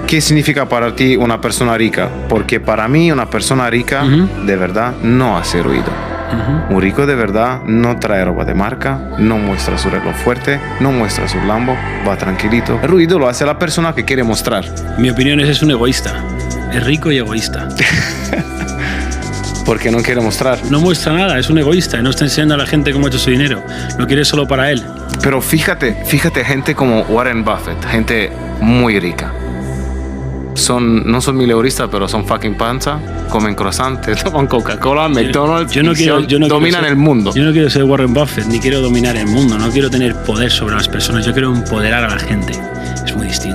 ¿qué significa para ti una persona rica? Porque para mí una persona rica de verdad no hace ruido. Un rico de verdad no trae ropa de marca, no muestra su reloj fuerte, no muestra su Lambo, va tranquilito. El ruido lo hace la persona que quiere mostrar. Mi opinión es un egoísta. Es rico y egoísta. Porque no quiere mostrar. No muestra nada, es un egoísta y no está enseñando a la gente cómo ha hecho su dinero. Lo quiere solo para él. Pero fíjate, gente como Warren Buffett, gente muy rica. No son mileuristas, pero son fucking panza, comen croissants, toman Coca-Cola, McDonald's, dominan el mundo. Yo no quiero ser Warren Buffett, ni quiero dominar el mundo, no quiero tener poder sobre las personas, yo quiero empoderar a la gente. Es muy distinto.